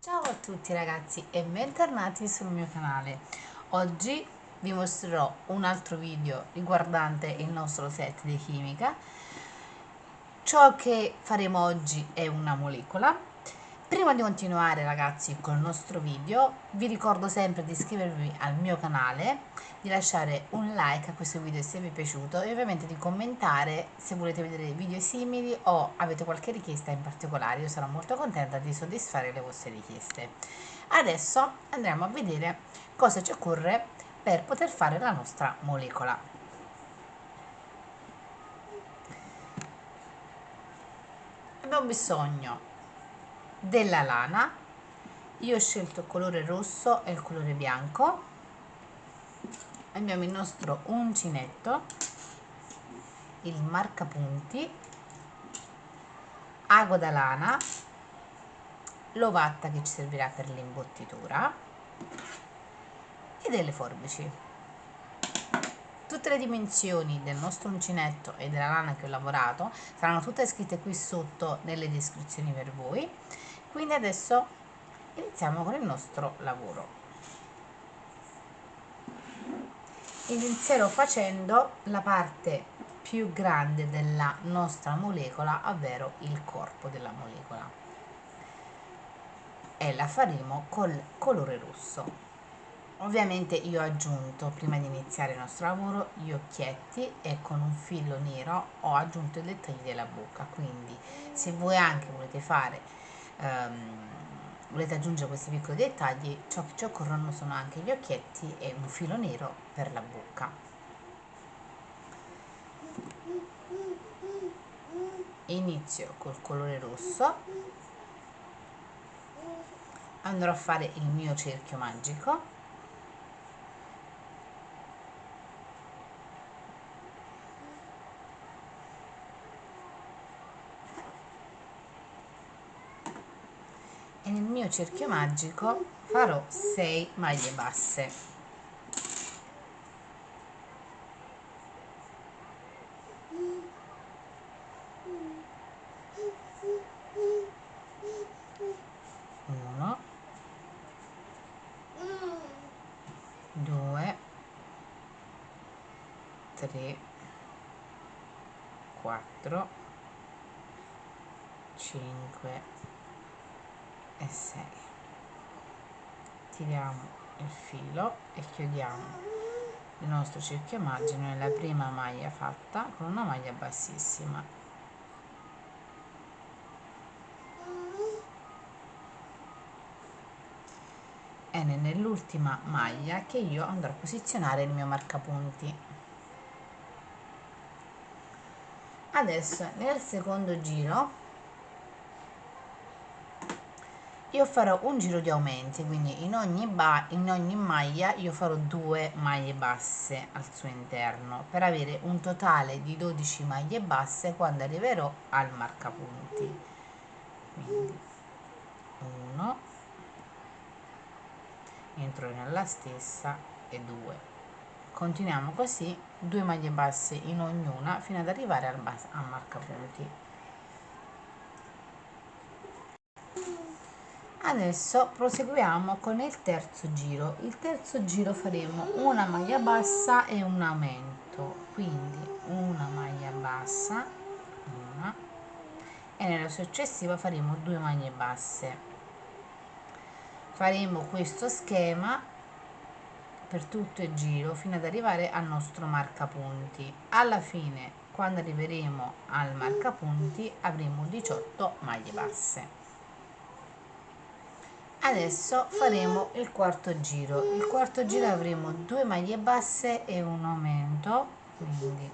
Ciao a tutti ragazzi e bentornati sul mio canale. Oggi vi mostrerò un altro video riguardante il nostro set di chimica. Ciò che faremo oggi è una molecola. Prima di continuare ragazzi col nostro video vi ricordo sempre di iscrivervi al mio canale, di lasciare un like a questo video se vi è piaciuto e ovviamente di commentare se volete vedere video simili o avete qualche richiesta in particolare. Io sarò molto contenta di soddisfare le vostre richieste. Adesso andremo a vedere cosa ci occorre per poter fare la nostra molecola. Abbiamo bisogno della lana. Io ho scelto il colore rosso e il colore bianco. Abbiamo il nostro uncinetto, il marcapunti, ago da lana, l'ovatta che ci servirà per l'imbottitura e delle forbici. Tutte le dimensioni del nostro uncinetto e della lana che ho lavorato saranno tutte scritte qui sotto nelle descrizioni per voi. Quindi adesso iniziamo con il nostro lavoro. Inizierò facendo la parte più grande della nostra molecola, ovvero il corpo della molecola, e la faremo col colore rosso. Ovviamente io ho aggiunto, prima di iniziare il nostro lavoro, gli occhietti e con un filo nero ho aggiunto i dettagli della bocca. Quindi se voi anche volete fare volete aggiungere questi piccoli dettagli, ciò che ci occorrono sono anche gli occhietti e un filo nero per la bocca. Inizio col colore rosso, andrò a fare il mio cerchio magico. E nel mio cerchio magico farò 6 maglie basse. Uno, 2, 3, 4, 5 e 6. Tiriamo il filo e chiudiamo il nostro cerchio magico nella prima maglia fatta con una maglia bassissima. È nell'ultima maglia che io andrò a posizionare il mio marcapunti. Adesso nel secondo giro io farò un giro di aumenti, quindi in ogni maglia io farò 2 maglie basse al suo interno per avere un totale di 12 maglie basse quando arriverò al marcapunti. Quindi 1, entro nella stessa e 2. Continuiamo così 2 maglie basse in ognuna fino ad arrivare al marcapunti. Adesso proseguiamo con il terzo giro. Il terzo giro faremo una maglia bassa e un aumento, quindi una maglia bassa, una, e nella successiva faremo 2 maglie basse. Faremo questo schema per tutto il giro fino ad arrivare al nostro marcapunti. Alla fine, quando arriveremo al marcapunti, avremo 18 maglie basse. Adesso faremo il quarto giro. Il quarto giro avremo 2 maglie basse e un aumento, quindi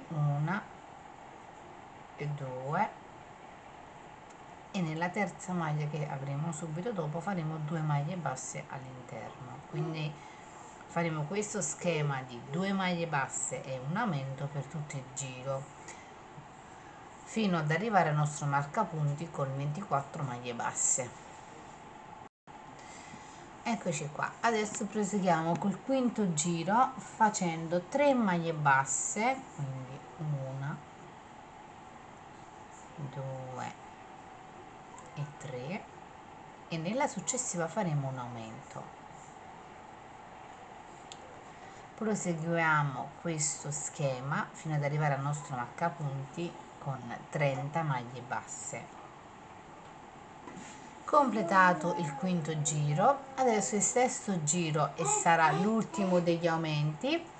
una e 2, e nella terza maglia che avremo subito dopo faremo 2 maglie basse all'interno. Quindi faremo questo schema di 2 maglie basse e un aumento per tutto il giro fino ad arrivare al nostro marcapunti con 24 maglie basse. Eccoci qua, adesso proseguiamo col quinto giro facendo 3 maglie basse, quindi 1, 2, e 3 e nella successiva faremo un aumento. Proseguiamo questo schema fino ad arrivare al nostro marcapunti con 30 maglie basse. Completato il quinto giro, adesso il sesto giro e sarà l'ultimo degli aumenti.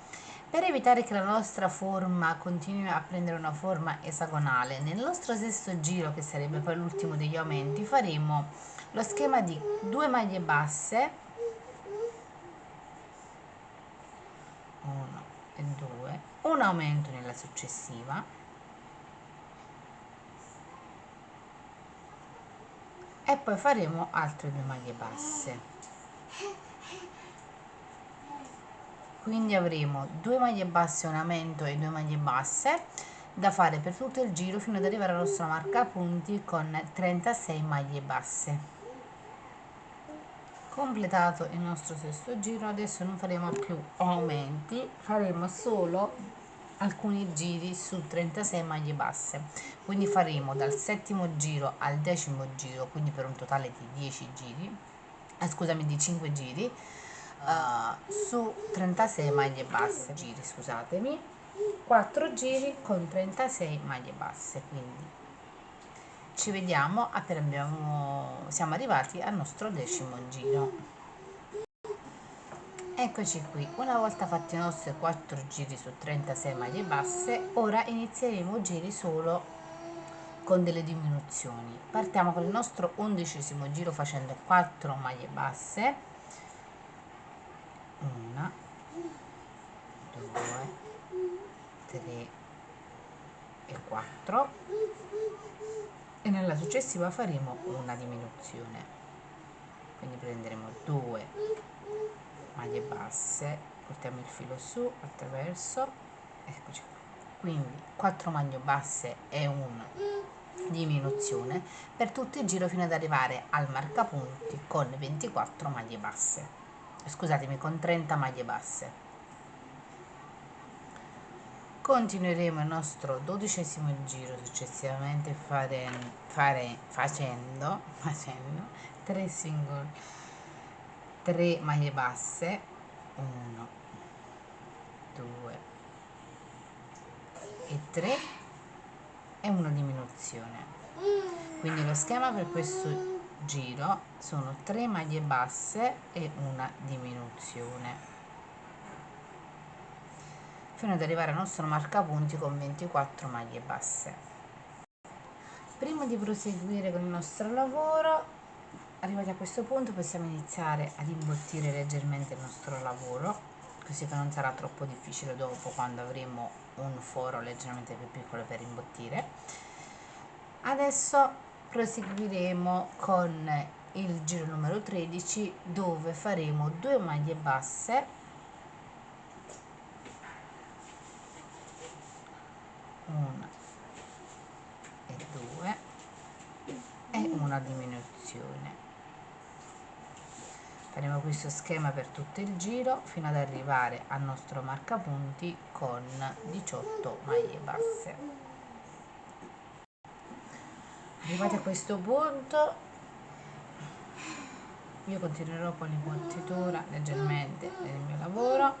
Per evitare che la nostra forma continui a prendere una forma esagonale, nel nostro sesto giro, che sarebbe poi l'ultimo degli aumenti, faremo lo schema di 2 maglie basse, 1 e 2, un aumento nella successiva e poi faremo altre 2 maglie basse. Quindi avremo 2 maglie basse, un aumento e 2 maglie basse da fare per tutto il giro fino ad arrivare al nostro marcapunti con 36 maglie basse. Completato il nostro sesto giro, adesso non faremo più aumenti, faremo solo alcuni giri su 36 maglie basse. Quindi faremo dal settimo giro al decimo giro, quindi per un totale di 10 giri, scusami, di 5 giri, su 36 maglie basse, giri, scusatemi, 4 giri con 36 maglie basse. Quindi ci vediamo appena siamo arrivati al nostro decimo giro. Eccoci qui, una volta fatti i nostri 4 giri su 36 maglie basse, ora inizieremo giri solo con delle diminuzioni. Partiamo con il nostro 11° giro facendo 4 maglie basse, 1, 2, 3 e 4, e nella successiva faremo una diminuzione, quindi prenderemo 2 maglie basse, portiamo il filo su attraverso, eccoci qui, quindi 4 maglie basse e una diminuzione per tutto il giro fino ad arrivare al marcapunti con 24 maglie basse, scusatemi, con 30 maglie basse. Continueremo il nostro 12° giro successivamente facendo 3 single, 3 maglie basse, 1, 2 e 3 e una diminuzione. Quindi lo schema per questo giro sono 3 maglie basse e una diminuzione fino ad arrivare al nostro marcapunti con 24 maglie basse. Prima di proseguire con il nostro lavoro, arrivati a questo punto, possiamo iniziare ad imbottire leggermente il nostro lavoro, così che non sarà troppo difficile dopo quando avremo un foro leggermente più piccolo per imbottire. Adesso proseguiremo con il giro numero 13, dove faremo 2 maglie basse, 1 e 2 e una diminuzione. Faremo questo schema per tutto il giro fino ad arrivare al nostro marcapunti con 18 maglie basse. Arrivati a questo punto, io continuerò con l'imbottitura leggermente nel mio lavoro.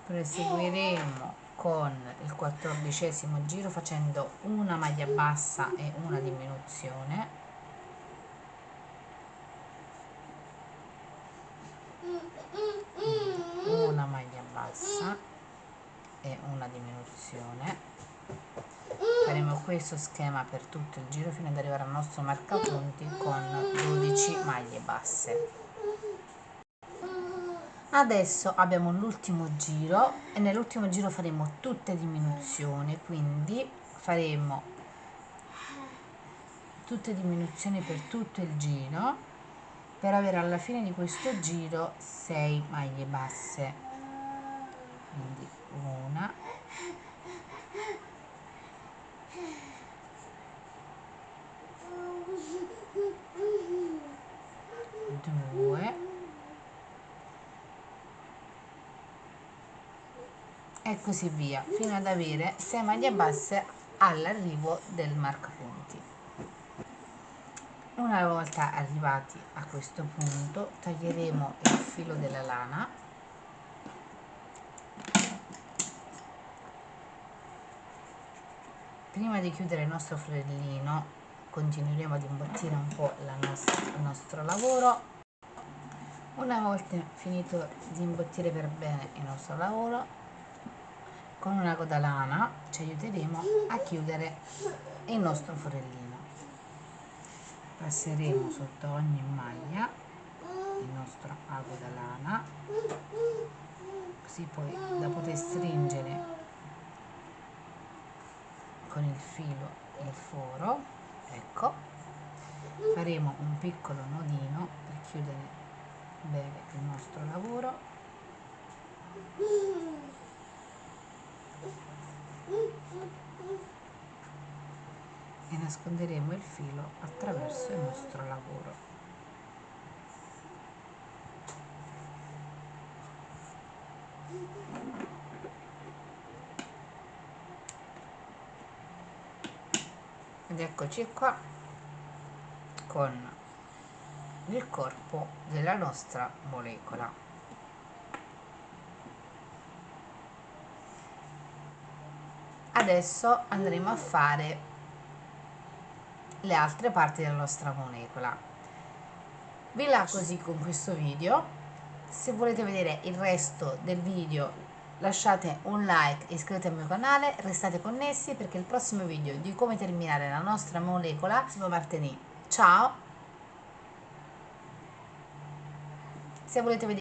Proseguiremo con il 14° giro facendo una maglia bassa e una diminuzione, una maglia bassa e una diminuzione. Faremo questo schema per tutto il giro fino ad arrivare al nostro marcapunti con 12 maglie basse. Adesso abbiamo l'ultimo giro e nell'ultimo giro faremo tutte diminuzioni, quindi faremo tutte diminuzioni per tutto il giro per avere alla fine di questo giro 6 maglie basse, quindi una, 2 e così via fino ad avere 6 maglie basse all'arrivo del marcapunti. Una volta arrivati a questo punto taglieremo il filo della lana. Prima di chiudere il nostro forellino continueremo ad imbottire un po' il nostro lavoro. Una volta finito di imbottire per bene il nostro lavoro, con una coda lana ci aiuteremo a chiudere il nostro forellino. Passeremo sotto ogni maglia il nostro ago da lana, così poi da poter stringere con il filo il foro. Ecco, faremo un piccolo nodino per chiudere bene il nostro lavoro. E nasconderemo il filo attraverso il nostro lavoro. Ed eccoci qua con il corpo della nostra molecola. Adesso andremo a fare le altre parti della nostra molecola. Vi lascio così con questo video. Se volete vedere il resto del video lasciate un like e iscrivetevi al mio canale, restate connessi perché il prossimo video di come terminare la nostra molecola prossimo martedì. Ciao! Se volete vedere